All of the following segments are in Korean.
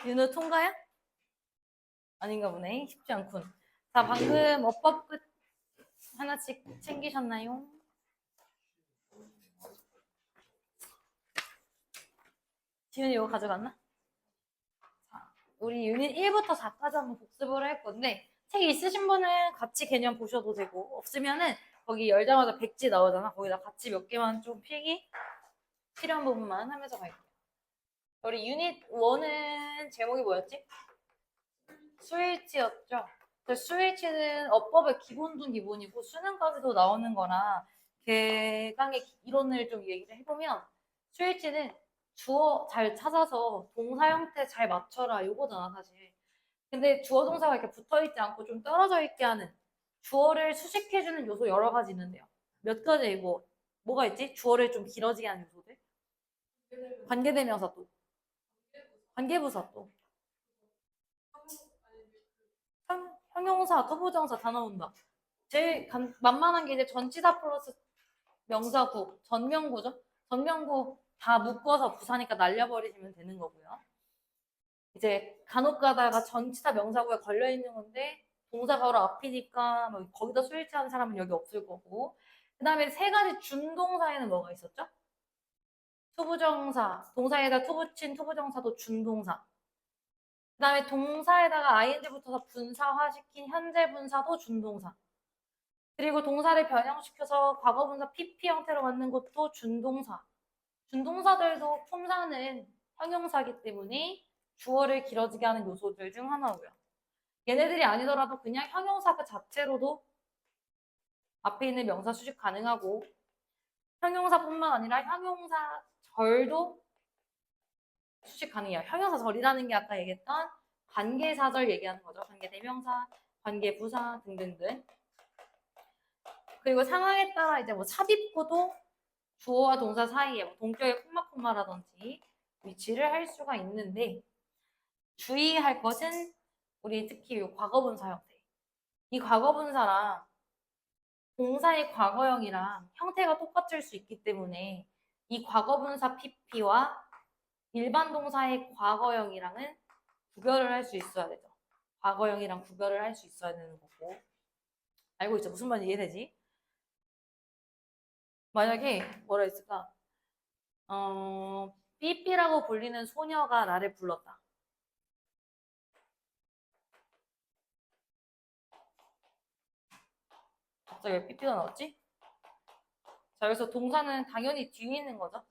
윤호 통과야? 아닌가 보네. 쉽지 않군. 자, 방금 어법 끝 하나씩 챙기셨나요? 지훈이 이거 가져갔나? 자, 우리 유닛 1부터 4까지 한번 복습을 할 건데 책 있으신 분은 같이 개념 보셔도 되고 없으면은 거기 열자마자 백지 나오잖아. 거기다 같이 몇 개만 좀 필기 필요한 부분만 하면서 갈게요. 우리 유닛 1은 제목이 뭐였지? 수일치였죠. 수일치는 어법의 기본 중 기본이고 수능까지도 나오는 거라 개강의 이론을 좀 얘기를 해보면 수일치는 주어 잘 찾아서 동사 형태 잘 맞춰라 이거잖아 사실. 근데 주어 동사가 이렇게 붙어있지 않고 좀 떨어져 있게 하는 주어를 수식해주는 요소 여러 가지 있는데요. 몇 가지 이거 뭐가 있지? 주어를 좀 길어지게 하는 요소들. 관계대명사 또. 관계부사 또. 형용사, 투부정사 다 나온다. 제일 만만한 게 이제 전치사 플러스 명사구, 전명구죠. 전명구 다 묶어서 부사니까 날려버리시면 되는 거고요. 이제 간혹 가다가 전치사 명사구에 걸려있는 건데 동사가 바로 앞이니까 뭐 거기다 수일치하는 사람은 여기 없을 거고 그 다음에 세 가지 준동사에는 뭐가 있었죠? 투부정사, 동사에다 투 붙인 투부정사도 준동사 그 다음에 동사에다가 ing 붙어서 분사화시킨 현재 분사도 준동사 그리고 동사를 변형시켜서 과거분사 PP 형태로 만든 것도 준동사. 준동사들도 품사는 형용사이기 때문에 주어를 길어지게 하는 요소들 중 하나고요. 얘네들이 아니더라도 그냥 형용사 그 자체로도 앞에 있는 명사 수식 가능하고 형용사뿐만 아니라 형용사절도 수식 가능해요. 형용사절이라는 게 아까 얘기했던 관계사절 얘기하는 거죠. 관계대명사, 관계부사 등등등. 그리고 상황에 따라 이제 뭐 삽입구도 주어와 동사 사이에 뭐 동격의 콤마콤마라든지 위치를 할 수가 있는데 주의할 것은 우리 특히 이 과거분사 형태. 이 과거분사랑 동사의 과거형이랑 형태가 똑같을 수 있기 때문에 이 과거분사 PP와 일반 동사의 과거형이랑은 구별을 할 수 있어야 되죠. 과거형이랑 구별을 할 수 있어야 되는 거고. 알고 있죠? 무슨 말인지 이해되지? 만약에 뭐라 했을까? 삐삐라고 불리는 소녀가 나를 불렀다. 갑자기 왜 삐삐가 나왔지? 자, 여기서 동사는 당연히 뒤에 있는 거죠.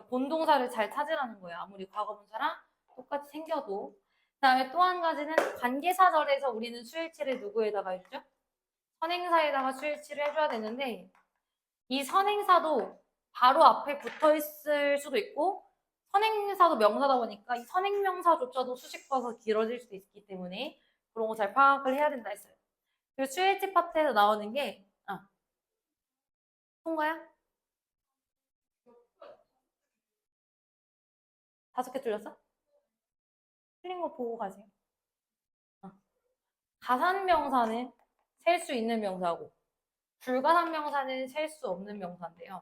본동사를 잘 찾으라는 거예요. 아무리 과거분사랑 똑같이 생겨도. 그 다음에 또 한 가지는 관계사절에서 우리는 수일치를 누구에다가 해주죠? 선행사에다가 수일치를 해줘야 되는데 이 선행사도 바로 앞에 붙어 있을 수도 있고 선행사도 명사다 보니까 이 선행명사조차도 수식과서 길어질 수도 있기 때문에 그런 거 잘 파악을 해야 된다 했어요. 그리고 수일치 파트에서 나오는 게 통과야? 5개 틀렸어? 틀린 거 보고 가세요. 가산명사는 셀 수 있는 명사고 불가산명사는 셀 수 없는 명사인데요.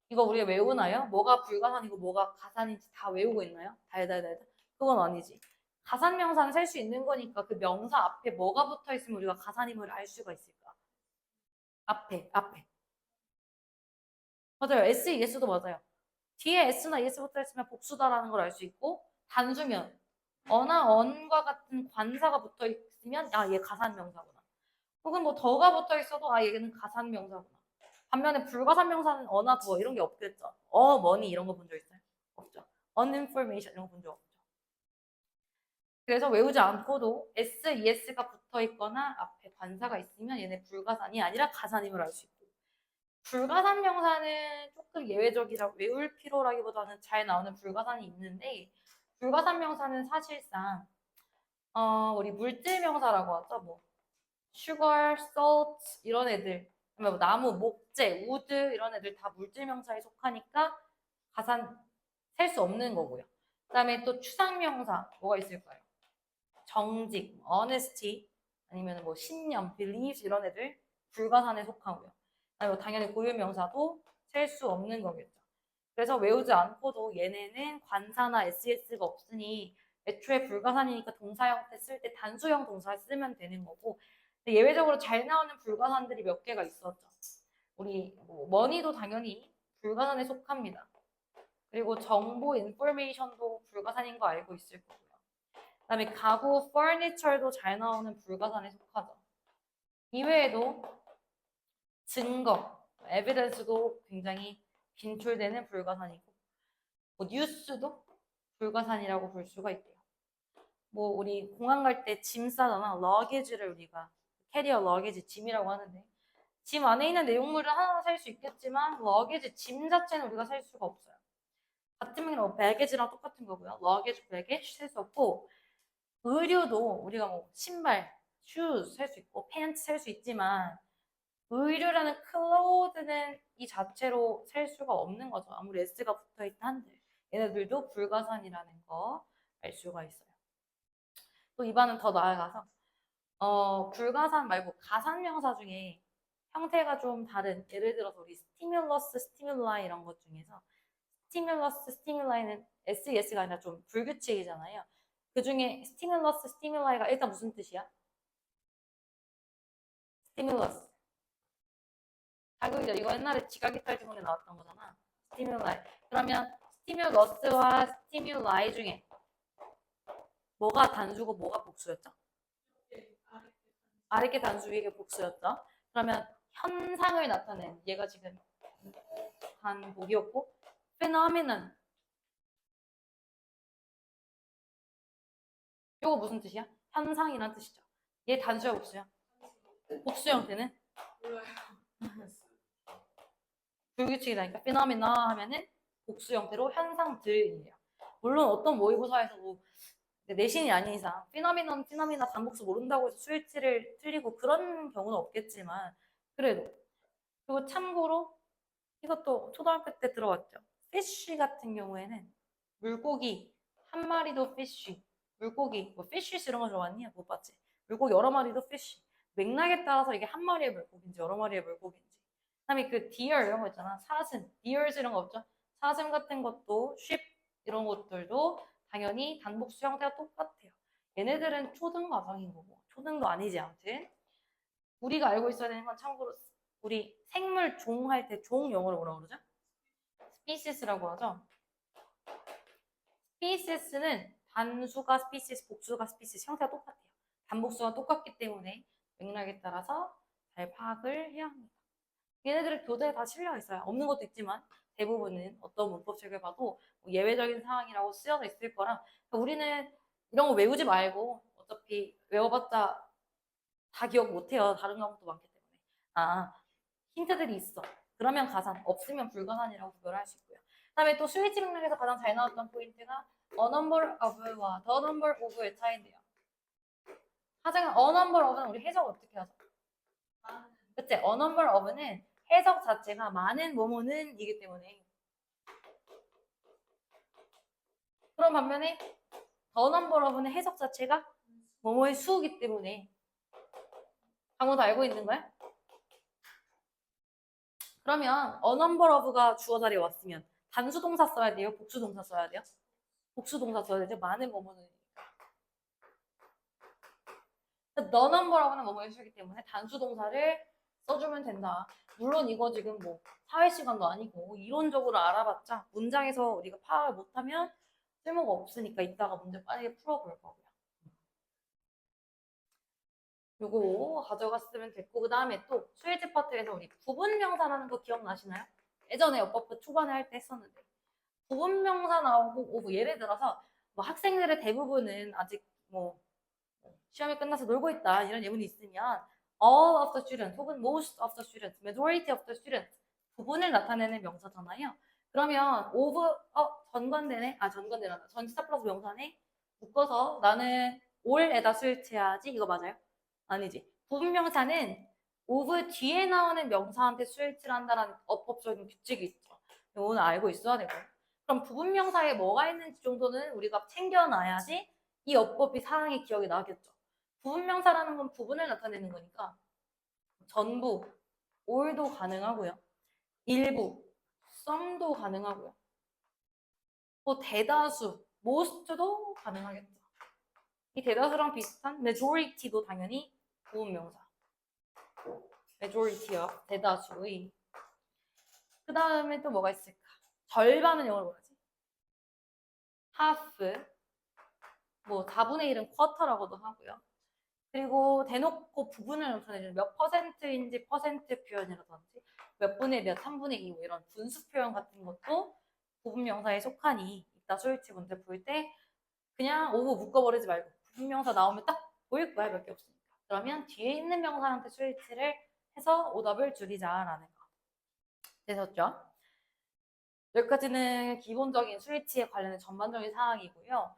이거 우리가 외우나요? 뭐가 불가산이고 뭐가 가산인지 다 외우고 있나요? 달달달. 그건 아니지. 가산명사는 셀 수 있는 거니까 그 명사 앞에 뭐가 붙어 있으면 우리가 가산임을 알 수가 있을까? 앞에. 맞아요. S, ES도 맞아요. 뒤에 S나 ES 붙어 있으면 복수다라는 걸 알 수 있고 단수면 어나 언과 같은 관사가 붙어 있으면 얘 가산명사구나. 혹은 뭐 더가 붙어 있어도 얘는 가산명사구나. 반면에 불가산명사는 어나 더 이런 게 없겠죠. 머니 이런 거 본 적 있어요? 없죠. uninformation 이런 거 본 적 없죠. 그래서 외우지 않고도 S, ES가 붙어 있거나 앞에 관사가 있으면 얘네 불가산이 아니라 가산임을 알 수 있고 불가산 명사는 조금 예외적이라 외울 필요라기보다는 잘 나오는 불가산이 있는데 불가산 명사는 사실상 우리 물질 명사라고 하죠. 뭐 sugar, salt 이런 애들 뭐 나무, 목재, 우드 이런 애들 다 물질 명사에 속하니까 가산 셀 수 없는 거고요. 그다음에 또 추상 명사 뭐가 있을까요? 정직, honesty 아니면 뭐 신념, beliefs 이런 애들 불가산에 속하고요. 아니면 당연히 고유 명사도 셀 수 없는 거겠죠. 그래서 외우지 않고도 얘네는 관사나 SES가 없으니 애초에 불가산이니까 동사 형태 쓸 때 단수형 동사 쓰면 되는 거고. 근데 예외적으로 잘 나오는 불가산들이 몇 개가 있었죠. 우리 뭐 머니도 당연히 불가산에 속합니다. 그리고 정보, 인포메이션도 불가산인 거 알고 있을 거고요. 그다음에 가구, furniture도 잘 나오는 불가산에 속하죠. 이외에도 증거, evidence도 굉장히 빈출되는 불가산이고, 뭐 뉴스도 불가산이라고 볼 수가 있대요. 뭐 우리 공항 갈 때 짐 싸잖아. 러게지를 우리가 캐리어 러게지 짐이라고 하는데, 짐 안에 있는 내용물을 하나 살 수 있겠지만 러게지 짐 자체는 우리가 살 수가 없어요. 같은 의미로 베게지랑 똑같은 거고요. 러게지, 베게지 살 수 없고, 의류도 우리가 뭐 신발, 슈즈 살 수 있고 팬츠 살 수 있지만 의류라는 클로드는 이 자체로 살 수가 없는 거죠. 아무리 S가 붙어있다 한들 얘네들도 불가산이라는 거 알 수가 있어요. 또 이반은 더 나아가서 불가산 말고 가산명사 중에 형태가 좀 다른, 예를 들어서 우리 스티뮬러스, 스티뮬라이 이런 것 중에서 스티뮬러스, 스티뮬라이는 SES가 아니라 좀 불규칙이잖아요. 그 중에 스티뮬러스, 스티뮬라이가 일단 무슨 뜻이야? 스티뮬러스. 자극이죠. 이거 옛날에 지각이탈 지문에 나왔던 거잖아. 스티뮬라이. 그러면 스티뮬러스와 스티뮬라이 중에 뭐가 단수고 뭐가 복수였죠? 아래게 단수 위에 복수였죠. 그러면 현상을 나타낸 얘가 지금 단복이었고 phenomenon. 이거 무슨 뜻이야? 현상이란 뜻이죠. 얘 단수야 복수야? 복수 형태는? 불규칙이라니까 phenomenon 하면은 복수 형태로 현상들이에요. 물론 어떤 모의고사에서 뭐 내신이 아닌 이상 피노미논, 피노미나 단복수 모른다고 해서 수일치를 틀리고 그런 경우는 없겠지만 그래도. 그리고 참고로 이것도 초등학교 때 들어봤죠. 피쉬 같은 경우에는 물고기 한 마리도 피쉬, 물고기 뭐 피쉬 이런 거 들어봤니? 못 봤지. 물고기 여러 마리도 피쉬. 맥락에 따라서 이게 한 마리의 물고기인지 여러 마리의 물고기인지. 그다음에 그 deer 이런 거 있잖아. 사슴, deers 이런 거 없죠. 사슴 같은 것도 sheep 이런 것들도 당연히 단복수 형태가 똑같아요. 얘네들은 초등 과정인 거고 초등도 아니지 아무튼. 우리가 알고 있어야 되는 건 참고로 우리 생물 종 할 때 종 영어로 뭐라고 그러죠? species라고 하죠. species는 단수가 species, 복수가 species 형태가 똑같아요. 단복수가 똑같기 때문에 맥락에 따라서 잘 파악을 해야 합니다. 얘네들은 교재에 다 실려 있어요. 없는 것도 있지만 대부분은 어떤 문법책을 봐도 뭐 예외적인 상황이라고 쓰여져 있을 거라 우리는 이런 거 외우지 말고 어차피 외워봤자 다 기억 못해요. 다른 과목도 많기 때문에. 힌트들이 있어. 그러면 가산, 없으면 불가산이라고 구별할 수 있고요. 그다음에 또 수일치 맥락에서 가장 잘 나왔던 포인트가 a number of와 the number of의 차이인데요. 하지만 a number of는 우리 해석 어떻게 하죠? 그치? a number of는 해석 자체가 많은 뭐뭐는 이기 때문에. 그럼 반면에 the number of는 해석 자체가 뭐뭐의 수이기 때문에. 강호도 알고 있는 거야? 그러면 a number of가 주어 자리에 왔으면 단수 동사 써야 돼요? 복수 동사 써야 돼요? 복수 동사 써야 되죠? 많은 뭐뭐는. the number of는 뭐뭐의 수이기 때문에 단수 동사를 써주면 된다. 물론 이거 지금 뭐 사회 시간도 아니고 이론적으로 알아봤자 문장에서 우리가 파악을 못하면 쓸모가 없으니까 이따가 문제 빠르게 풀어볼 거고요. 요거 가져갔으면 됐고 그 다음에 또 수일집 파트에서 우리 부분명사라는 거 기억나시나요? 예전에 어법부 초반에 할 때 했었는데 부분명사 나오고 뭐 예를 들어서 뭐 학생들의 대부분은 아직 뭐 시험이 끝나서 놀고 있다 이런 예문이 있으면 all of the students 혹은 most of the students, majority of the students 부분을 나타내는 명사잖아요. 그러면 of 전관되네? 전관되란다. 전치사 플러스 명사네? 묶어서 나는 all에다 수일치해야지 이거 맞아요? 아니지. 부분명사는 of 뒤에 나오는 명사한테 수일치를 한다는 어법적인 규칙이 있죠. 오늘 알고 있어야 되고. 그럼 부분명사에 뭐가 있는지 정도는 우리가 챙겨놔야지 이 어법이 사랑의 기억에 나겠죠. 부분명사라는 건 부분을 나타내는 거니까 전부, all도 가능하고요. 일부, some도 가능하고요. 또 대다수, most도 가능하겠죠. 이 대다수랑 비슷한 majority도 당연히 부분명사. majority와 대다수의. 그 다음에 또 뭐가 있을까? 절반은 영어로 뭐라지? half, 뭐 4분의 1은 quarter라고도 하고요. 그리고 대놓고 부분을 나타내주는 몇 퍼센트인지 퍼센트 표현이라든지 몇 분의 몇, 3분의 2 뭐 이런 분수 표현 같은 것도 부분명사에 속하니 이따 수일치 문제 볼 때 그냥 오고 묶어버리지 말고 부분명사 나오면 딱 보일 거야. 몇 개 없으니까. 그러면 뒤에 있는 명사한테 수일치를 해서 오답을 줄이자라는 거. 되셨죠? 여기까지는 기본적인 수일치에 관련된 전반적인 사항이고요.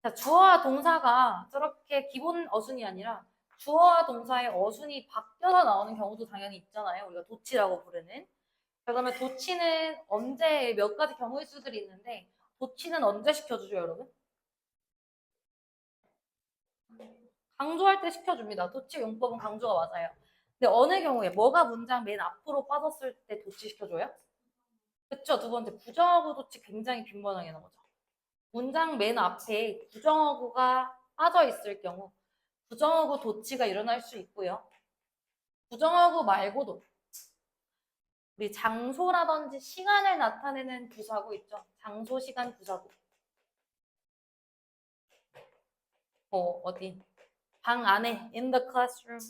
자, 주어와 동사가 저렇게 기본 어순이 아니라 주어와 동사의 어순이 바뀌어서 나오는 경우도 당연히 있잖아요. 우리가 도치라고 부르는. 그러면 도치는 언제 몇 가지 경우의 수들이 있는데 도치는 언제 시켜주죠, 여러분? 강조할 때 시켜줍니다. 도치 용법은 강조가 맞아요. 근데 어느 경우에 뭐가 문장 맨 앞으로 빠졌을 때 도치 시켜줘요? 그쵸? 두 번째 부정어구 도치 굉장히 빈번하게 나오죠. 문장 맨 앞에 부정어구가 빠져 있을 경우 부정어구 도치가 일어날 수 있고요. 부정어구 말고도 우리 장소라든지 시간을 나타내는 부사구 있죠. 장소, 시간, 부사구. 어디? 방 안에, in the classroom,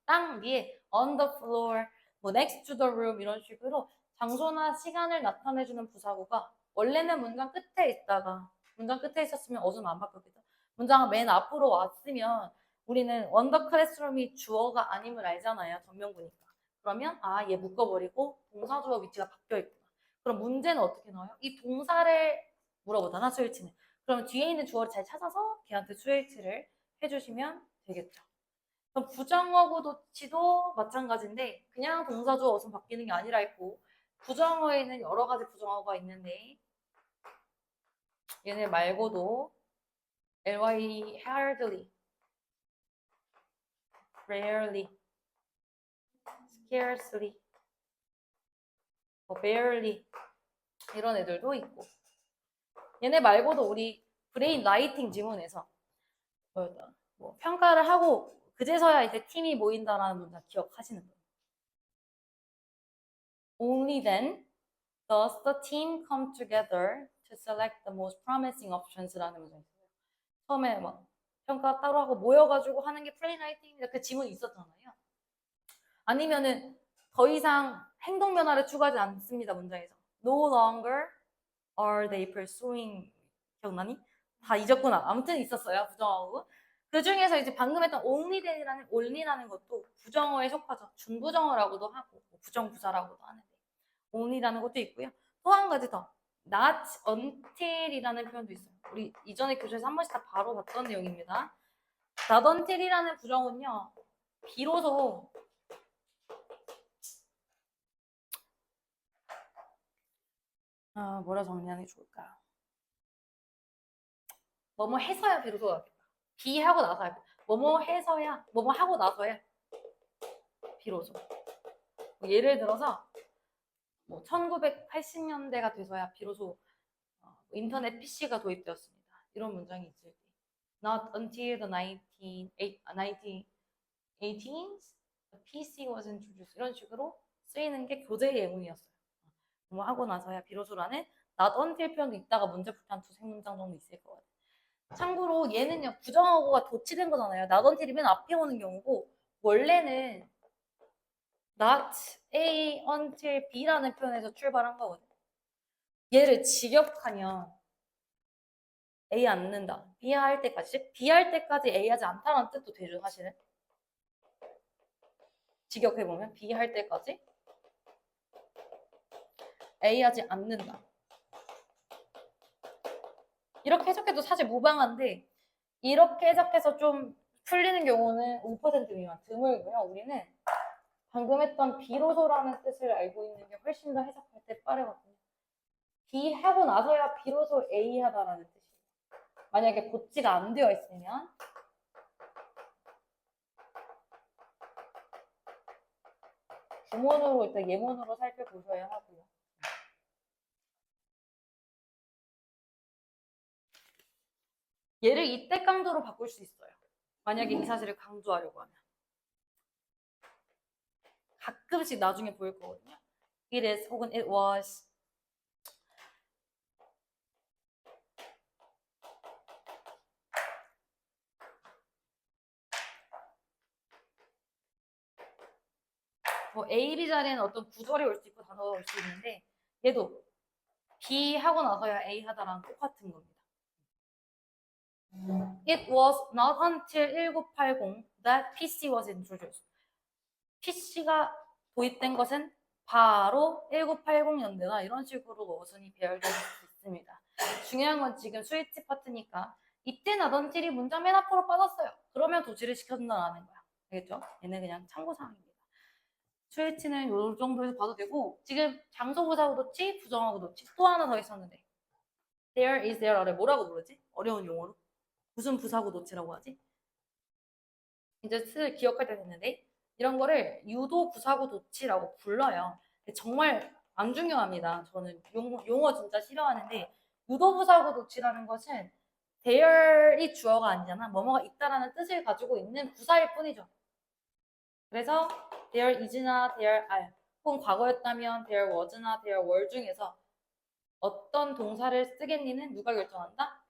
땅 위에, on the floor, next to the room 이런 식으로 장소나 시간을 나타내주는 부사구가 원래는 문장 끝에 있다가 문장 끝에 있었으면 어순 안 바뀌었겠죠. 문장 맨 앞으로 왔으면 우리는 on the classroom이 주어가 아님을 알잖아요. 전명구니까. 그러면 얘 묶어버리고 동사 주어 위치가 바뀌어 있구나. 그럼 문제는 어떻게 나와요? 이 동사를 물어보잖아, 수일치는. 그럼 뒤에 있는 주어를 잘 찾아서 걔한테 수일치를 해주시면 되겠죠. 그럼 부정어구 도치도 마찬가지인데 그냥 동사 주어 어순 바뀌는 게 아니라 있고 부정어에는 여러 가지 부정어가 있는데 얘네 말고도 ly hardly, rarely, scarcely, barely 이런 애들도 있고 얘네 말고도 우리 브레인 라이팅 지문에서 평가를 하고 그제서야 이제 팀이 모인다라는 문장 기억하시는 거예요. Only then does the team come together to select the most promising options라는 문장이 있어요. 처음에 막 평가 따로 하고 모여가지고 하는 게 브레인 라이팅 이렇게 지문이 있었잖아요. 아니면은 더 이상 행동 변화를 추구하지 않습니다. 문장에서 No longer are they pursuing 기억나니? 다 잊었구나. 아무튼 있었어요. 부정어구. 그 중에서 이제 방금 했던 only라는 것도 부정어에 속하죠. 준부정어라고도 하고 부정부사라고도 하는데 only라는 것도 있고요. 또 한 가지 더 not until이라는 표현도 있어요. 우리 이전에 교재에서 한 번씩 다 바로 봤던 내용입니다. not until이라는 부정은요. 비로소 뭐라 정리하는 게 좋을까요? 뭐뭐 해서야 비로소 나겠다. 비하고 나서야. 뭐뭐 해서야, 뭐뭐 하고 나서야 비로소. 예를 들어서 1980년대가 돼서야 비로소 인터넷 PC가 도입되었습니다. 이런 문장이 있을 때 Not until the 1918s the PC was introduced 이런 식으로 쓰이는 게 교재 예문이었어요. 뭐 하고 나서야 비로소라는 not until 표현도 있다가 문제 풀 때 한 두세 문장 정도 있을 것 같아요. 참고로 얘는요 부정어구가 도치된 거잖아요. not until이 맨 앞에 오는 경우고 원래는 not A until B라는 표현에서 출발한 거거든요. 얘를 직역하면 A 않는다. B 할 때까지. B 할 때까지 A 하지 않다라는 뜻도 되죠, 사실은. 직역해보면 B 할 때까지 A 하지 않는다. 이렇게 해석해도 사실 무방한데 이렇게 해석해서 좀 풀리는 경우는 5% 미만 드물고요. 우리는 방금 했던 비로소라는 뜻을 알고 있는 게 훨씬 더 해석할 때 빠르거든요. B 하고 나서야 비로소 A 하다라는 뜻이에요. 만약에 고치가 안 되어 있으면 구문으로 일단 예문으로 살펴보셔야 하고요. 얘를 이때 강조로 바꿀 수 있어요. 만약에 이 사실을 강조하려고 하면. 가끔씩 나중에 보일 거거든요. It is 혹은 it was. 뭐 A, B 자리에는 어떤 구절이 올 수 있고 단어가 올 수 있는데 얘도 B 하고 나서야 A 하다랑 똑같은 겁니다. It was not until 1980 that PC was introduced. PC가 도입된 것은 바로 1980년대다. 이런 식으로 어순이 배열될 수 있습니다. 중요한 건 지금 스위치 파트니까 이때 나던 틸이 문장 맨 앞으로 빠졌어요. 그러면 도치를 시켜준다는 거야. 알겠죠? 얘는 그냥 참고사항입니다. 스위치는 이 정도에서 봐도 되고 지금 장소부사고 도치, 부정하고 도치 또 하나 더 있었는데 there is there 아래 뭐라고 부르지? 어려운 용어로 무슨 부사고 도치라고 하지? 이제 슬 기억할 때 됐는데 이런 거를 유도 부사고 도치라고 불러요. 정말 안 중요합니다. 저는 용어 진짜 싫어하는데 유도 부사고 도치라는 것은 there이 주어가 아니잖아. 뭐뭐가 있다라는 뜻을 가지고 있는 부사일 뿐이죠. 그래서 there is나 there are 혹은 과거였다면 there was나 there were 중에서 어떤 동사를 쓰겠니는 누가 결정한다?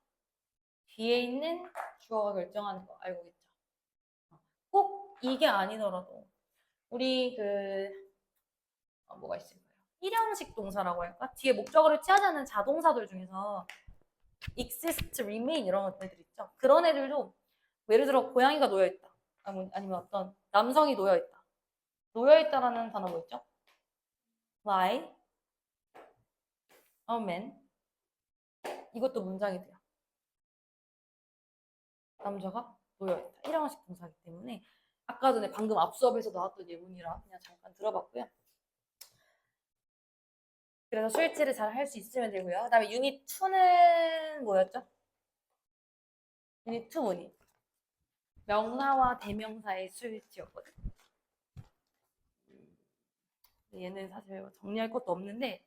뒤에 있는 주어가 결정하는 거 알고 있죠? 꼭 이게 아니더라도 우리 뭐가 있을까요? 일형식 동사라고 할까? 뒤에 목적어를 취하지 않는 자동사들 중에서 exist, remain 이런 애들 있죠. 그런 애들도 예를 들어 고양이가 놓여있다. 아니면 어떤 남성이 놓여있다. 놓여있다라는 단어 뭐 있죠? lie, a man 이것도 문장이 돼요. 남자가 놓여있다. 일형식 동사이기 때문에 아까 전에 방금 앞 수업에서 나왔던 예문이라 그냥 잠깐 들어봤고요. 그래서 스위치를 잘 할 수 있으면 되고요. 그 다음에 유닛 2는 뭐였죠? 유닛 2 문이 명사와 대명사의 스위치였거든. 얘는 사실 정리할 것도 없는데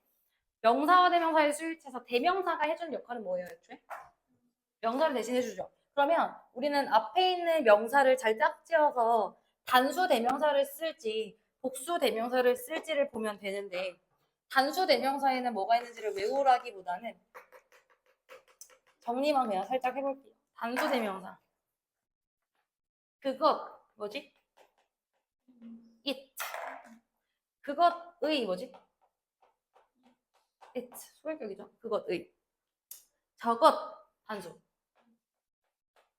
명사와 대명사의 스위치에서 대명사가 해주는 역할은 뭐예요, 애초에? 명사를 대신해주죠. 그러면 우리는 앞에 있는 명사를 잘 짝지어서 단수 대명사를 쓸지 복수 대명사를 쓸지를 보면 되는데 단수 대명사에는 뭐가 있는지를 외우라기보다는 정리만 그냥 살짝 해볼게요. 단수 대명사. 그것 뭐지? it. 그것의 뭐지? it. 소유격이죠. 그것의. 저것 단수.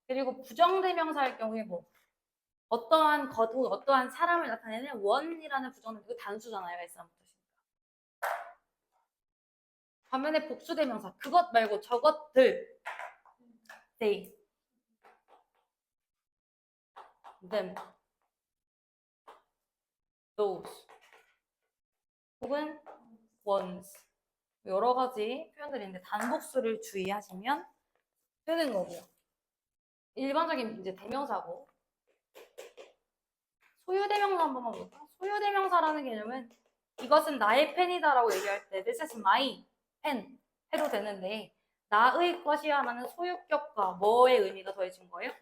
그리고 부정대명사일 경우에 뭐 어떠한 것 혹은 어떠한 사람을 나타내는 원이라는 부정대명사 단수잖아요. S부터시니까. 반면에 복수대명사 그것 말고 저것들 they, them, those 혹은 ones 여러 가지 표현들이 있는데 단복수를 주의하시면 되는 거고요. 일반적인 이제 대명사고 소유대명사 한 번만 볼까? 소유대명사라는 개념은 이것은 나의 펜이다라고 얘기할 때 this is my pen 해도 되는데 나의 것이야 라는 소유격과 뭐의 의미가 더해진 거예요?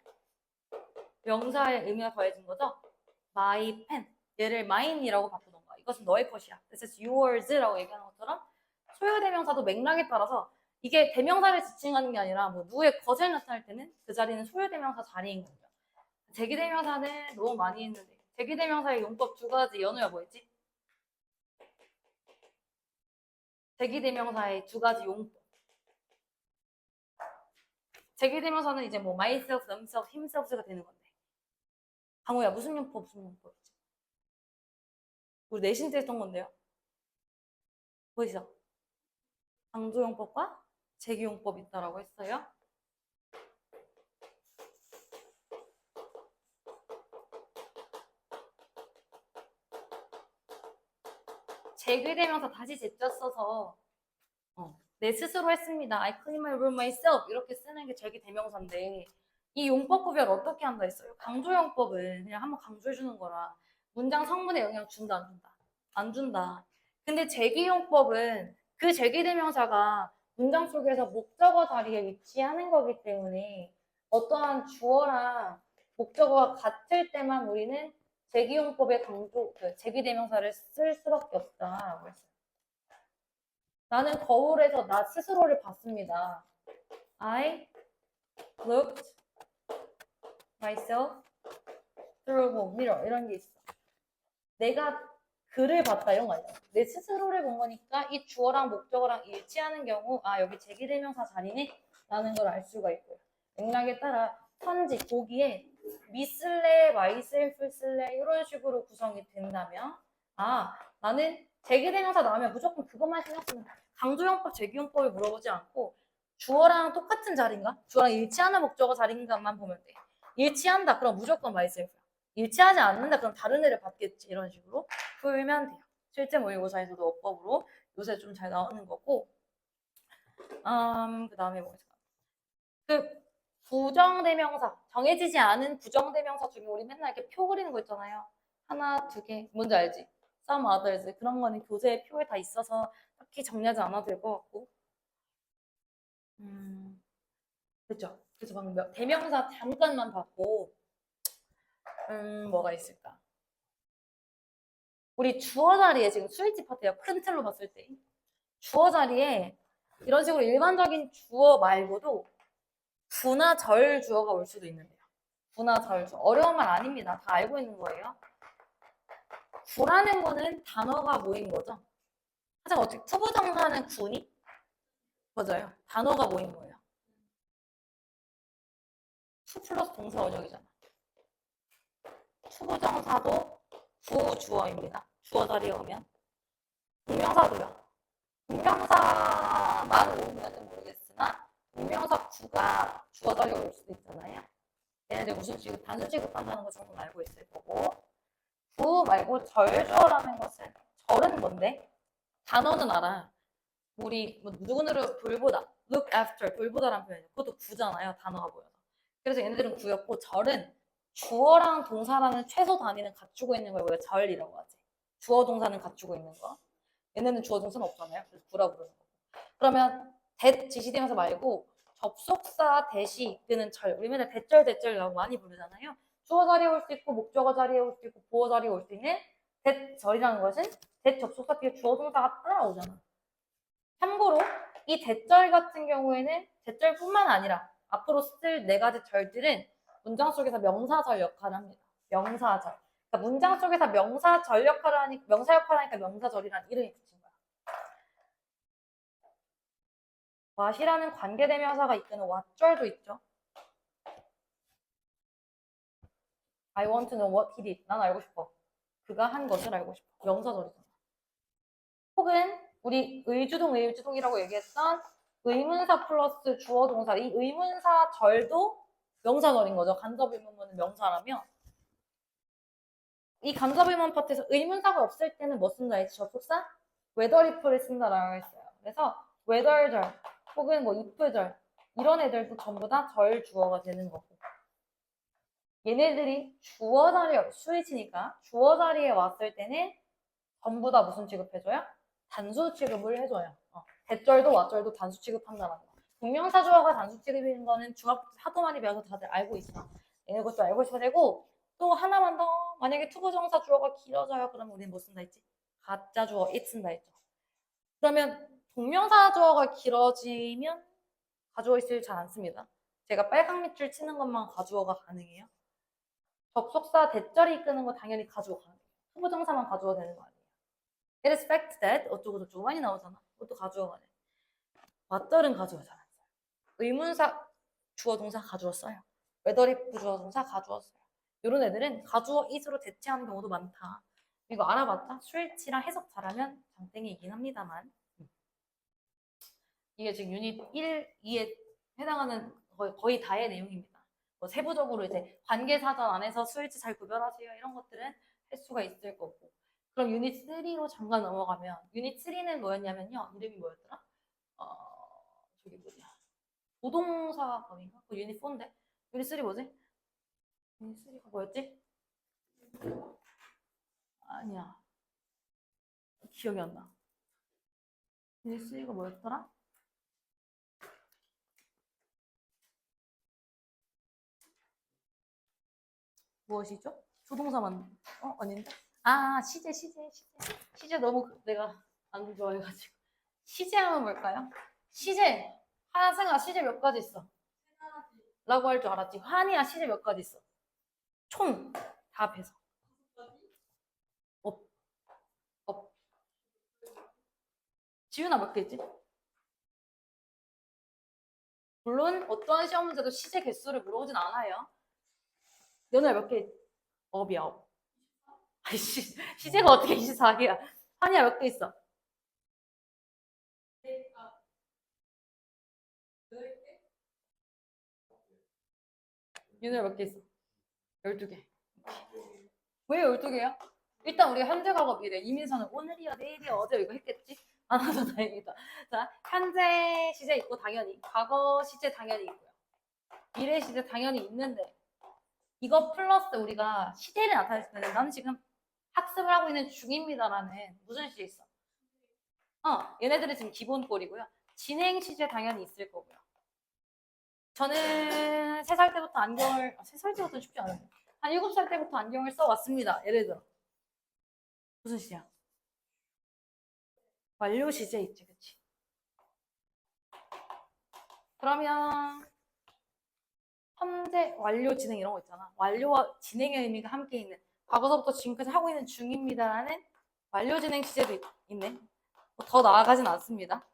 명사의 의미가 더해진 거죠? my pen 얘를 mine이라고 바꾸던가 이것은 너의 것이야 this is yours라고 얘기하는 것처럼 소유대명사도 맥락에 따라서 이게 대명사를 지칭하는 게 아니라 뭐 누구의 것을 나타낼 때는 그 자리는 소유대명사 자리인 거죠. 제기대명사는 너무 많이 했는데 제기대명사의 용법 두 가지 연우야 뭐였지? 제기대명사의 두 가지 용법. 제기대명사는 이제 뭐 myself, themselves, himself가 되는 건데. 강호야 무슨 용법 무슨 용법이지? 우리 내신 때 했던 건데요. 보이시죠? 강조용법과 제기용법이 있다라고 했어요. 제기대명사 다시 제자 써서 내 스스로 했습니다. I clean my room myself 이렇게 쓰는 게 제기대명사인데 이 용법 구별 어떻게 한다 했어요? 강조용법은 그냥 한번 강조해주는 거라 문장 성분에 영향 준다 안 준다? 안 준다. 근데 제기용법은 그 제기대명사가 문장 속에서 목적어 자리에 위치하는 거기 때문에 어떠한 주어랑 목적어가 같을 때만 우리는 제기용법의 강조, 제기대명사를 쓸 수밖에 없다라고 했어요. 나는 거울에서 나 스스로를 봤습니다. I looked myself through a mirror. 이런 게 있어. 내가 그를 봤다 이런 거 아니야. 내 스스로를 본 거니까 이 주어랑 목적어랑 일치하는 경우 아 여기 제기대명사 자리네 라는 걸 알 수가 있고요. 맥락에 따라 현지 보기에 미 쓸래, myself 쓸래 이런 식으로 구성이 된다면 아 나는 제기대명사 나오면 무조건 그것만 신경 쓰면 강조용법, 제기용법을 물어보지 않고 주어랑 똑같은 자리인가? 주어랑 일치하는 목적어 자리인가만 보면 돼. 일치한다 그럼 무조건 myself. 일치하지 않는다 그럼 다른 애를 받겠지 이런 식으로 풀면 돼요. 실제 모의고사에서도 어법으로 요새 좀 잘 나오는 거고 그 다음에 뭐 있을까? 그 부정대명사 정해지지 않은 부정대명사 중에 우리 맨날 이렇게 표 그리는 거 있잖아요. 하나, 두 개 뭔지 알지? some others 그런 거는 교재에 표에 다 있어서 딱히 정리하지 않아도 될 것 같고 그렇죠. 그래서 방금 대명사 잠깐만 봤고 뭐가 있을까? 우리 주어 자리에 지금 스위치 파트예요. 큰 틀로 봤을 때 주어 자리에 이런 식으로 일반적인 주어 말고도 부나 절 주어가 올 수도 있는데요. 부나 절 주어. 어려운 말 아닙니다. 다 알고 있는 거예요. 구라는 거는 단어가 모인 거죠. 하지만 어떻게 투부정사는 구니? 맞아요. 단어가 모인 거예요. 투 플러스 동사 원형이잖아. 투부정사도 구주어입니다. 주어 자리에 오면. 분명사도요. 분명사만 오면은 모르겠으나 분명사 구가 주어 자리에 올 수도 있잖아요. 얘네들 무슨 취급, 단수 취급한다는 거 정도 알고 있을 거고 구 말고 절주어라는 것은 절은 뭔데? 단어는 알아. 우리 뭐 누구누구 돌보다, look after 돌보다라는 표현이에요. 그것도 구잖아요. 단어가 보여서. 그래서 얘네들은 구였고 절은 주어랑 동사라는 최소 단위는 갖추고 있는 걸 우리가 절이라고 하지. 주어 동사는 갖추고 있는 거. 얘네는 주어 동사는 없잖아요. 그래서 구라고 부르는 거. 그러면 지시대명사 말고 접속사 대시 이끄는 절. 우리 맨날 대절이라고 많이 부르잖아요. 주어 자리에 올 수 있고 목적어 자리에 올 수 있고 보어 자리에 올 수 있는 대절이라는 것은 대접속사 뒤에 주어 동사가 따라오잖아. 참고로 이 대절 같은 경우에는 대절뿐만 아니라 앞으로 쓸 네 가지 절들은 문장 속에서 명사절 역할을 합니다. 명사절. 그러니까 문장 속에서 명사절 역할을 하니까 명사 역할을 하니까 명사절이라는 이름이 붙인 거야. what이라는 관계대명사가 이끄는 what절도 있죠. I want to know what he did. 난 알고 싶어. 그가 한 것을 알고 싶어. 명사절이잖아. 혹은 우리 의주동이라고 얘기했던 의문사 플러스 주어 동사. 이 의문사 절도 명사절인 거죠. 간접 의문문은 명사라며. 이 간접 의문 파트에서 의문사가 없을 때는 뭐 쓴다 했지? 접속사? whether if를 쓴다라고 했어요. 그래서 whether절 혹은 뭐 if절 이런 애들도 전부 다 절 주어가 되는 거고. 얘네들이 주어 자리에 스위치니까 주어 자리에 왔을 때는 전부 다 무슨 취급해줘요? 단수 취급을 해줘요. 대절도 왓절도 단수 취급한다는 거. 분명사 주어가 단수 취급인 거는 중학교 하도 많이 배워서 다들 알고 있어. 얘네 것도 알고 있어야 되고 또 하나만 더 만약에 투부정사 주어가 길어져요. 그러면 우리는 뭐 쓴다 했지? 가짜 주어 it 쓴다 했죠. 그러면 동명사 주어가 길어지면 가주어 it을 잘 안 씁니다. 제가 빨강 밑줄 치는 것만 가주어가 가능해요. 접속사 대절이 이끄는 거 당연히 가주어 가능해요. 투부정사만 가주어 되는 거 아니에요. It is fact that 어쩌고 저쩌고 많이 나오잖아. 그것도 가주어 가네. 맞절은 가주어 잘 안 써요. 의문사 주어 동사 가주어 써요. whether if 주어 동사 가주어 써요. 이런 애들은 가주어 it으로 대체하는 경우도 많다. 이거 알아봤다? 스위치랑 해석 잘하면 장땡이이긴 합니다만 이게 지금 유닛 1, 2에 해당하는 거의 다의 내용입니다. 뭐 세부적으로 이제 관계사전 안에서 스위치 잘 구별하세요 이런 것들은 할 수가 있을 거고 그럼 유닛 3로 잠깐 넘어가면 유닛 3는 뭐였냐면요. 이름이 뭐였더라? 저기 뭐냐 조동사 범인가? 그 유닛 4인데 유닛 3 뭐지? 유닛 3가 뭐였지? 아니야 기억이 안 나. 유닛 3가 뭐였더라? 무엇이죠? 조동사만 아닌데? 아, 시제 너무 내가 안 좋아해가지고. 시제 하면 뭘까요? 시제. 하나생아 시제 몇 가지 있어? 라고 할 줄 알았지. 환이야 시제 몇 가지 있어? 총. 다 합해서. 업, 업. 지윤아 몇 개 있지? 물론 어떠한 시험 문제도 시제 개수를 물어보진 않아요. 연우야 몇 개? 업이야, 업. 아니, 시제가 어떻게 24개야? 환이야 몇 개 있어? 윤우야 몇 개 있어? 12개. 왜 12개야? 일단 우리가 현재 과거 미래 이민서는 오늘이야 내일이야 어제 이거 했겠지? 하나도 다행이다. 자, 현재 시제 있고 당연히 과거 시제 당연히 있고요. 미래 시제 당연히 있는데 이거 플러스 우리가 시제를 나타냈을 때는 나는 지금 학습을 하고 있는 중입니다라는 무슨 시제 있어? 얘네들은 지금 기본 꼴이고요. 진행 시제 당연히 있을 거고요. 저는 3살 때부터 안경을 3살 때부터는 쉽지 않은데 한 7살 때부터 안경을 써왔습니다. 예를 들어 무슨 시제야? 완료 시제 있지, 그치? 그러면 현재 완료 진행 이런 거 있잖아. 완료와 진행의 의미가 함께 있는 과거서부터 지금까지 하고 있는 중입니다라는 완료 진행 시제도 있네. 더 나아가진 않습니다.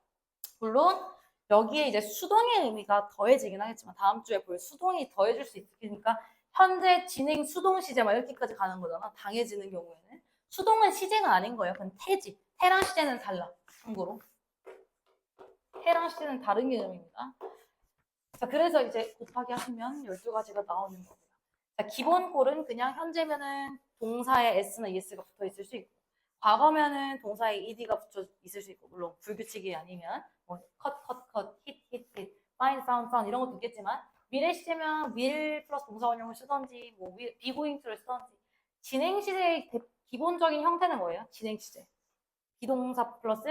물론 여기에 이제 수동의 의미가 더해지긴 하겠지만 다음 주에 볼 수동이 더해질 수 있으니까 현재 진행 수동 시제 막 이렇게까지 가는 거잖아. 당해지는 경우에는 수동은 시제가 아닌 거예요. 그건 태지. 태랑 시제는 달라. 참고로 태랑 시제는 다른 개념입니다. 자, 그래서 이제 곱하기 하시면 12가지가 나오는 거고요. 자, 기본 꼴은 그냥 현재면은 동사에 s나 es가 붙어 있을 수 있고 과거면은 동사에 ed가 붙어 있을 수 있고 물론 불규칙이 아니면 뭐 cut, hit, find, found 이런 것도 있겠지만 미래 시제면 will 플러스 동사 원형을 쓰던지 뭐 be going to를 쓰던지 진행 시제의 기본적인 형태는 뭐예요? 진행 시제. 비동사 플러스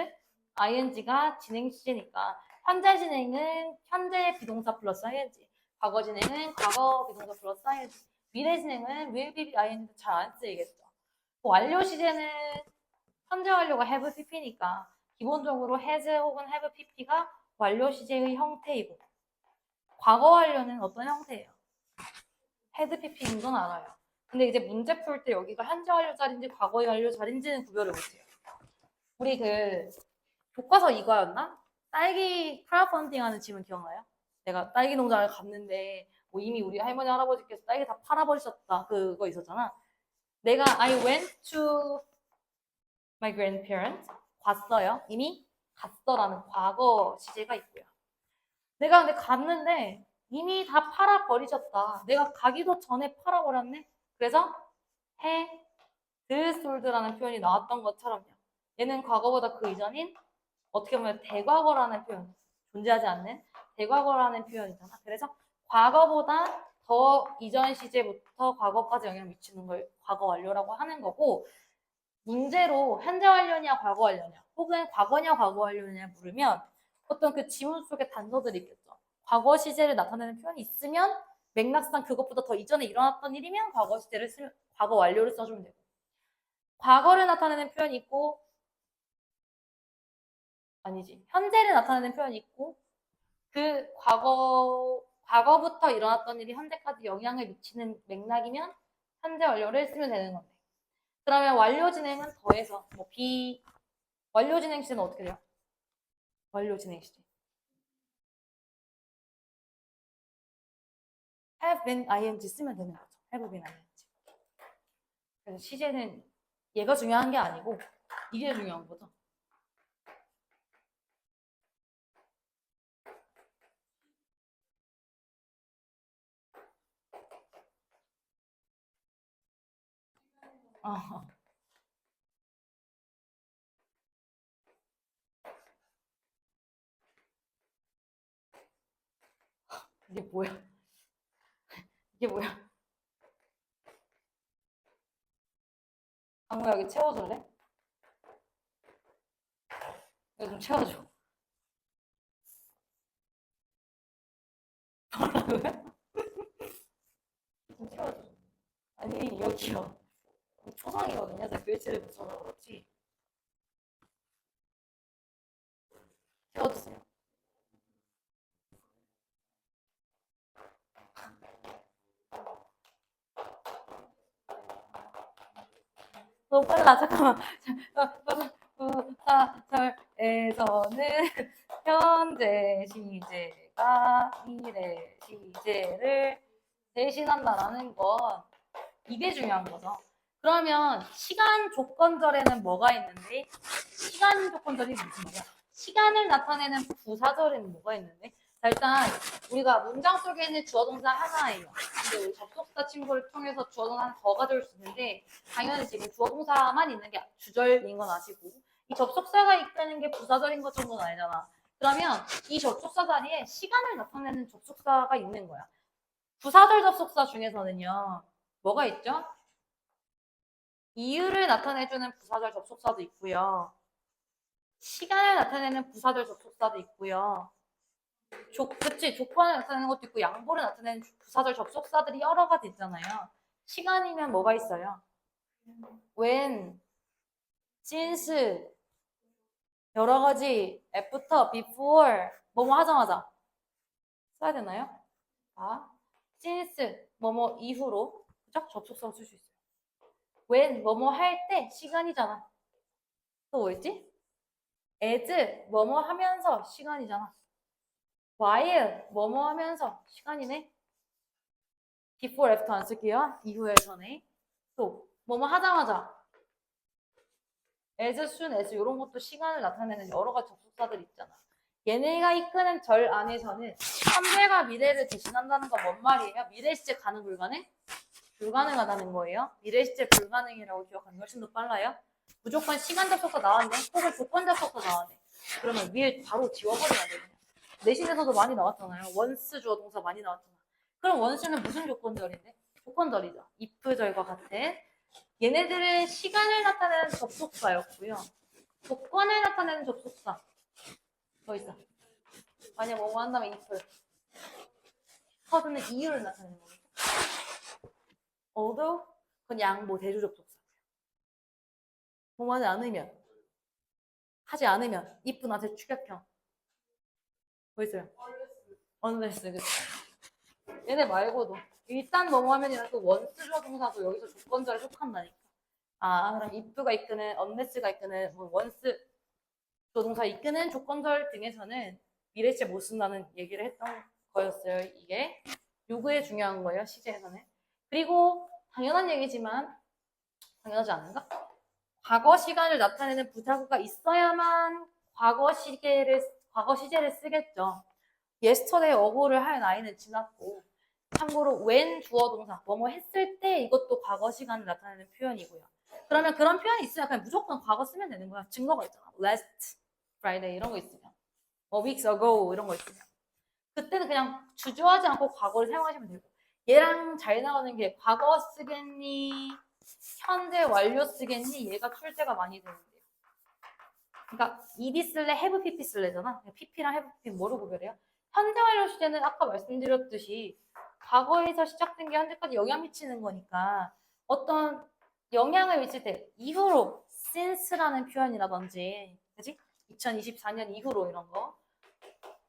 ing가 진행 시제니까 현재 진행은 현재 비동사 플러스 ing, 과거 진행은 과거 비동사 플러스 ing, 미래 진행은 will be ing 잘 안 쓰이겠죠. 완료 시제는 현재 완료가 have pp니까 기본적으로 has 혹은 have pp가 완료 시제의 형태이고 과거 완료는 어떤 형태예요? had pp인 건 알아요. 근데 이제 문제 풀 때 여기가 현재 완료 자리인지 과거 완료 자리인지는 구별을 못해요. 우리 그 교과서 이거였나? 딸기 크라우드 펀딩 하는 질문 기억나요? 내가 딸기 농장을 갔는데 뭐 이미 우리 할머니 할아버지께서 딸기 다 팔아버리셨다 그거 있었잖아. 내가 I went to my grandparents 갔어요. 이미 갔어라는 과거 시제가 있고요. 내가 근데 갔는데 이미 다 팔아버리셨다. 내가 가기도 전에 팔아버렸네. 그래서 해 sold라는 표현이 나왔던 것처럼요. 얘는 과거보다 그 이전인 어떻게 보면 대과거라는 표현, 존재하지 않는 대과거라는 표현이잖아. 그래서 과거보다 더 이전 시제부터 과거까지 영향을 미치는 걸 과거 완료라고 하는 거고 문제로 현재 완료냐 과거 완료냐 혹은 과거냐 과거 완료냐 물으면 어떤 그 지문 속에 단서들이 있겠죠. 과거 시제를 나타내는 표현이 있으면 맥락상 그것보다 더 이전에 일어났던 일이면 과거 시제를 과거 완료를 써주면 되고 과거를 나타내는 표현이 있고 아니지. 현재를 나타내는 표현이 있고 그 과거부터 일어났던 일이 현재까지 영향을 미치는 맥락이면 현재 완료를 쓰면 되는 건데. 그러면 완료 진행은 더해서 뭐 완료 진행 시제는 어떻게 돼요? 완료 진행 시제. have been ing 쓰면 되는 거죠. have been ing. 그래서 시제는 얘가 중요한 게 아니고 이게 중요한 거죠. 어. 이게 뭐야? 이게 뭐야? 강우야 여기 채워줄래? 이거 좀 채워줘. 뭐라고요? 좀 채워줘. 아니 여기요. 초성이거든요. 제가 글씨를 붙여서 그렇지. 세워주세요. 너무 빨라. 잠깐만. 부사절에서는 현재 시제가 미래 시제를 대신한다라는 건 이게 중요한 거죠. 그러면 시간 조건절에는 뭐가 있는데? 시간 조건절이 무슨 말이야? 시간을 나타내는 부사절에는 뭐가 있는데? 자, 일단 우리가 문장 속에 있는 주어 동사 하나예요. 근데 우리 접속사 친구를 통해서 주어 동사 하나 더 가져올 수 있는데 당연히 지금 주어 동사만 있는 게 주절인 건 아시고 이 접속사가 이끄는 게 부사절인 것 정도는 아니잖아. 그러면 이 접속사 자리에 시간을 나타내는 접속사가 있는 거야. 부사절 접속사 중에서는요. 뭐가 있죠? 이유를 나타내주는 부사절 접속사도 있고요. 시간을 나타내는 부사절 접속사도 있고요. 그치, 조건을 나타내는 것도 있고 양보를 나타내는 부사절 접속사들이 여러 가지 있잖아요. 시간이면 뭐가 있어요? when, since, 여러 가지 after, before, 뭐뭐 하자마자 써야 되나요? 아, since, 뭐뭐 이후로 그죠? 접속사로 쓸 수 있어요. when, 뭐뭐 할 때 시간이잖아. 또 뭐 있지? as, 뭐뭐 하면서 시간이잖아. while, 뭐뭐 하면서 시간이네. before, after 안 쓸게요. 이후에 전에. 또 뭐뭐 하자마자 as soon as 이런 것도 시간을 나타내는 여러 가지 접속사들이 있잖아. 얘네가 이끄는 절 안에서는 현재가 미래를 대신한다는 건 뭔 말이에요? 미래 시제 가능 불가능? 불가능하다는 거예요. 미래 시제 불가능이라고 기억하는 게 훨씬 더 빨라요. 무조건 시간 접속사 나왔네. 혹은 조건 접속사 나왔네. 그러면 위에 바로 지워버려야 돼. 내신에서도 많이 나왔잖아요. 원스 주어 동사 많이 나왔잖아. 그럼 원스는 무슨 조건절인데? 조건절이죠. if절과 같은. 얘네들은 시간을 나타내는 접속사였고요. 조건을 나타내는 접속사. 더 있어. 만약 뭐뭐 한다면 if. 허드는 이유를 나타내는 거죠. although 그건 양보 대조 접속사. 뭐뭐 하지 않으면. 하지 않으면. if 나한테 추격형. 뭐 있어요? unless. 얘네 말고도. 일단 뭐뭐 하면이랑 또 원스주어 동사도 여기서 조건절에 속한다니까. 아, 그럼 if가 이끄는, unless가 이끄는, 뭐 원스 조동사 이끄는 조건절 등에서는 미래시제 못 쓴다는 얘기를 했던 거였어요. 이게 요구에 중요한 거예요. 시제에서는. 그리고 당연한 얘기지만 당연하지 않은가? 과거 시간을 나타내는 부사구가 있어야만 과거 시제를 쓰겠죠. yesterday 어고를 할 나이는 지났고 참고로 when 주어 동사 뭐뭐 했을 때 이것도 과거 시간을 나타내는 표현이고요. 그러면 그런 표현이 있으면 그냥 무조건 과거 쓰면 되는 거야. 증거가 있잖아. last Friday 이런 거 있으면 weeks ago 이런 거 있으면 그때는 그냥 주저하지 않고 과거를 사용하시면 되고 얘랑 잘 나오는 게 과거 쓰겠니? 현재 완료 쓰겠니? 얘가 출제가 많이 되는데요. 그러니까 ed 쓸래? have pp 쓸래잖아. pp랑 have pp 뭐로 구별해요? 현재 완료 시제는 아까 말씀드렸듯이 과거에서 시작된 게 현재까지 영향 미치는 거니까 어떤 영향을 미칠 때 이후로 since라는 표현이라든지 그지? 2024년 이후로 이런 거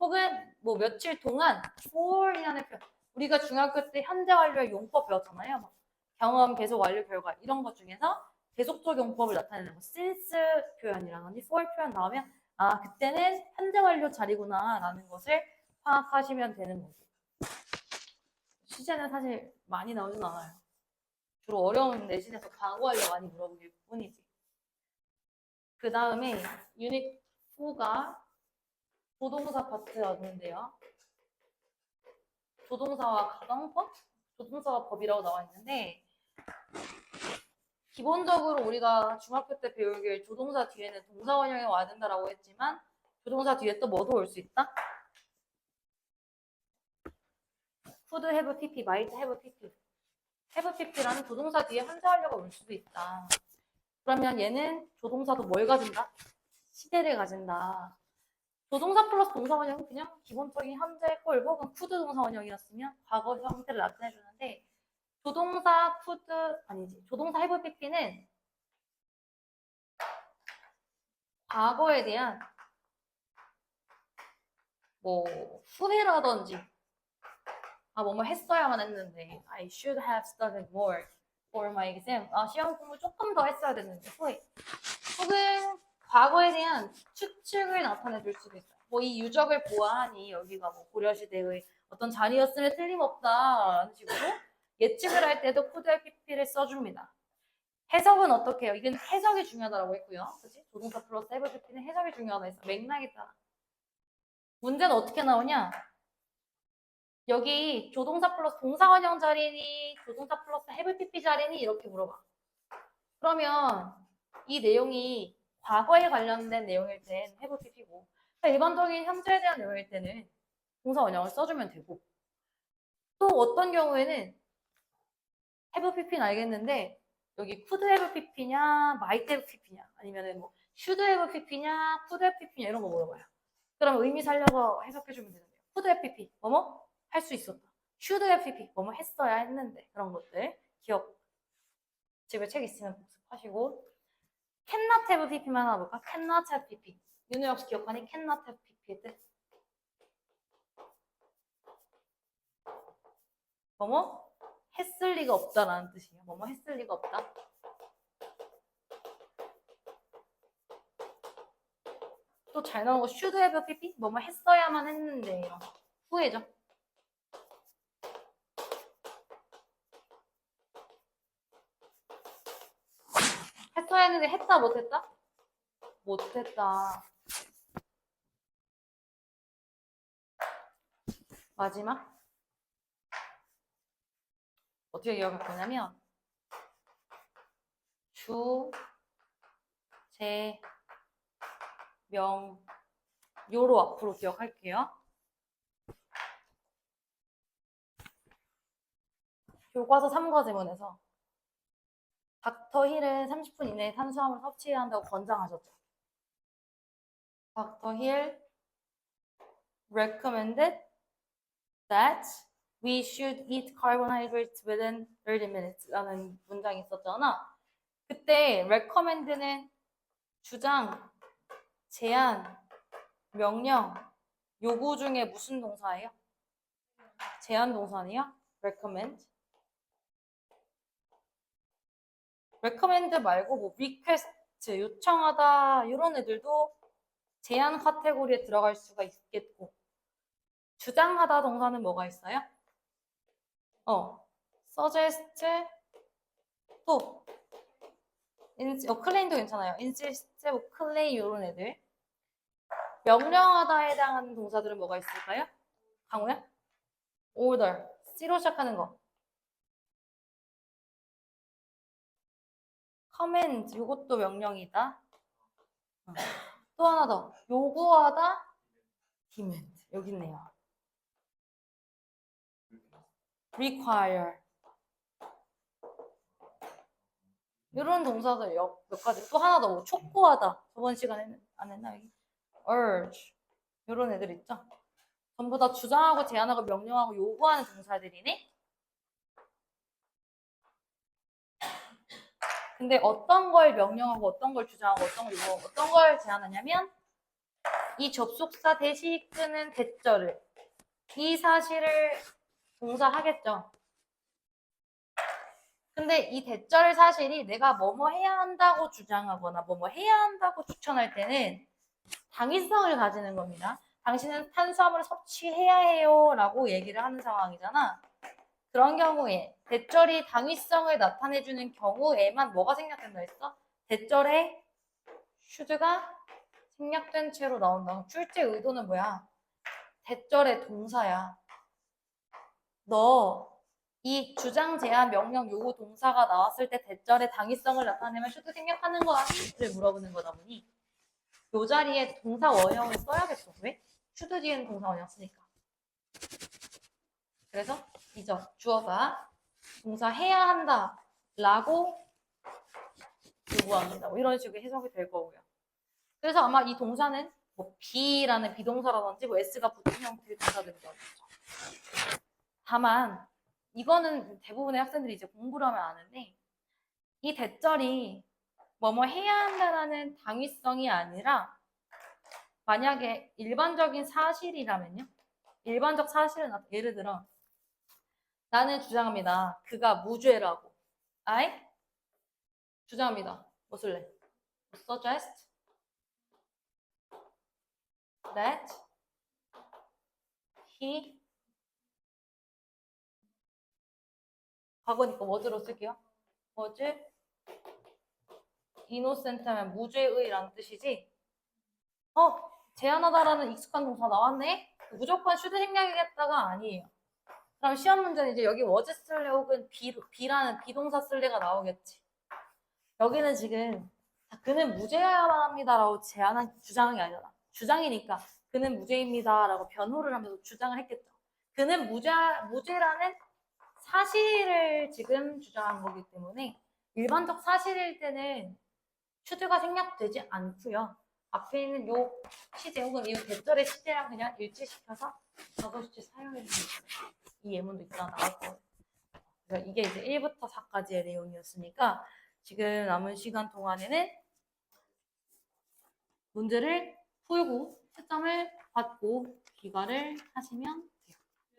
혹은 뭐 며칠 동안 for이라는 표현 우리가 중학교 때 현재 완료의 용법 배웠잖아요. 막 경험 계속 완료 결과 이런 것 중에서 계속적 용법을 나타내는 거 since 표현이라든지 for 표현 나오면 아 그때는 현재 완료 자리구나 라는 것을 파악하시면 되는 거고 시제는 사실 많이 나오진 않아요. 주로 어려운 내신에서 과거 완료 많이 물어보길 뿐이지. 그 다음에 유닛 4가 조동사 파트였는데요. 조동사와 가정법? 조동사와 법이라고 나와 있는데 기본적으로 우리가 중학교 때 배우길 조동사 뒤에는 동사 원형이 와야 된다라고 했지만 조동사 뒤에 또 뭐도 올 수 있다? could have pp, might have pp. have pp라는 조동사 뒤에 현재 완료가 올 수도 있다. 그러면 얘는 조동사도 뭘 가진다? 시대를 가진다. 조동사 플러스 동사 원형은 그냥 기본적인 현재 꼴 혹은 could 동사 원형이었으면 과거 형태를 나타내주는데 조동사 조동사 have pp는 과거에 대한 뭐 후회라든지 뭐뭐 했어야만 했는데 I should have studied more for my exam. 시험 공부 조금 더 했어야 됐는데 후회. 혹은 과거에 대한 추측을 나타내 줄 수도 있어요. 뭐 이 유적을 보아하니 여기가 뭐 고려시대의 어떤 자리였음에 틀림없다라는 식으로 예측을 할 때도 could have pp를 써줍니다. 해석은 어떻게 해요? 이건 해석이 중요하다고 했고요. 그치? 조동사 플러스 have pp는 해석이 중요하다 했어. 맥락이 따라. 문제는 어떻게 나오냐? 여기 조동사 플러스 동사원형 자리니 조동사 플러스 have pp 자리니 이렇게 물어봐. 그러면 이 내용이 과거에 관련된 내용일 땐 have pp고 일반적인 현재에 대한 내용일 때는 동사원형을 써주면 되고 또 어떤 경우에는 have pp는 알겠는데 여기 could have pp냐 might have pp냐 아니면은 뭐 should have pp냐 could have pp냐 이런 거 물어봐요. 그럼 의미 살려서 해석해주면 되는데요. could have pp 뭐뭐? 할 수 있었다. should have pp 뭐뭐 했어야 했는데 그런 것들 기억 집에 책 있으면 복습하시고 cannot have pp만 하나 볼까? cannot have pp 윤호 역시 기억하니? cannot have pp의 뜻 뭐뭐? 했을 리가 없다라는 뜻이에요. 뭐뭐 했을 리가 없다. 또 잘 나온 거 should have pp 뭐뭐 했어야만 했는데 이런 거 후회죠. 했어야 했는데 했다 못했다? 못했다. 마지막 어떻게 기억할 거냐면 주, 제, 명 요로 앞으로 기억할게요. 교과서 3과제문에서 닥터 힐은 30분 이내에 탄수화물 섭취해야 한다고 권장하셨죠. 닥터 힐 recommended that we should eat carbohydrates within 30 minutes 라는 문장이 있었잖아. 그때 recommend는 주장, 제안, 명령, 요구 중에 무슨 동사예요? 제안 동사네요. recommend. recommend 말고 뭐 request, 요청하다 이런 애들도 제안 카테고리에 들어갈 수가 있겠고 주장하다 동사는 뭐가 있어요? suggest 또 claim도 괜찮아요. insist, claim 이런 애들. 명령하다에 해당하는 동사들은 뭐가 있을까요? 강우야? order, C로 시작하는 거. command, 이것도 명령이다. 또 하나 더, 요구하다, demand, 여기 있네요. require. 이런 동사들 몇 가지. 또 하나 더, 뭐 촉구하다. 저번 시간에 안 했나, 여기? urge. 이런 애들 있죠? 전부 다 주장하고 제안하고 명령하고 요구하는 동사들이네? 근데 어떤 걸 명령하고 어떤 걸 주장하고 어떤 걸 요구하고 어떤 걸 제안하냐면 이 접속사 대시 이끄는 대절을 이 사실을 동사하겠죠. 근데 이 대절 사실이 내가 뭐뭐 해야 한다고 주장하거나 뭐뭐 해야 한다고 추천할 때는 당위성을 가지는 겁니다. 당신은 탄수화물을 섭취해야 해요 라고 얘기를 하는 상황이잖아. 그런 경우에 대절이 당위성을 나타내주는 경우에만 뭐가 생략된다 했어? 대절에 should가 생략된 채로 나온다. 출제 의도는 뭐야? 대절의 동사야. 너 이 주장, 제안, 명령, 요구 동사가 나왔을 때 대절의 당위성을 나타내면 should 생략하는 거 아니?를 물어보는 거다 보니 이 자리에 동사 원형을 써야겠어. 왜? should 뒤에는 동사 원형 쓰니까. 그래서 이죠. 주어가 동사 해야 한다 라고 요구합니다. 뭐 이런 식으로 해석이 될 거고요. 그래서 아마 이 동사는 뭐 be라는 비동사라든지 뭐 s가 붙은 형태의 동사들이 나오겠죠. 다만 이거는 대부분의 학생들이 이제 공부를 하면 아는데, 이 대절이 뭐뭐 해야 한다라는 당위성이 아니라, 만약에 일반적인 사실이라면요? 일반적 사실은 예를 들어 나는 주장합니다. 그가 무죄라고. I 주장합니다. 뭐 쓸래? Suggest that he 과거니까 was로 쓸게요. was innocent 하면 무죄의라는 뜻이지. 제한하다라는 익숙한 동사 나왔네? 무조건 should 생략하겠다가 아니에요. 그럼 시험 문제는 이제 여기 was 쓸래 혹은 be라는 비동사 쓸래가 나오겠지. 여기는 지금 그는 무죄여야만 합니다라고 제안한 주장이 아니라 주장이니까 그는 무죄입니다라고 변호를 하면서 주장을 했겠죠. 그는 무죄라는 사실을 지금 주장한 거기 때문에 일반적 사실일 때는 should가 생략되지 않고요. 앞에 있는 요 시제 혹은 이 대절의 시제랑 그냥 일치시켜서 적어주지 사용해주세요. 이 예문도 있잖아 나올 거예요. 그러니까 이게 이제 1부터 4까지의 내용이었으니까 지금 남은 시간 동안에는 문제를 풀고 채점을 받고 귀가를 하시면 돼요.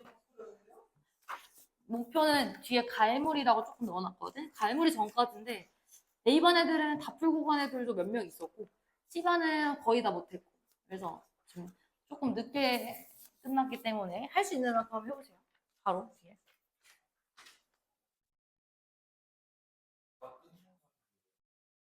목표는 뒤에 갈무리라고 조금 넣어놨거든. 갈무리 전까지인데 A반 애들은 다 풀고 간 애들도 몇 명 있었고 C반은 거의 다 못했고 그래서 지금 조금 늦게 끝났기 때문에 할 수 있는 만큼 해보세요. 바로 뒤에.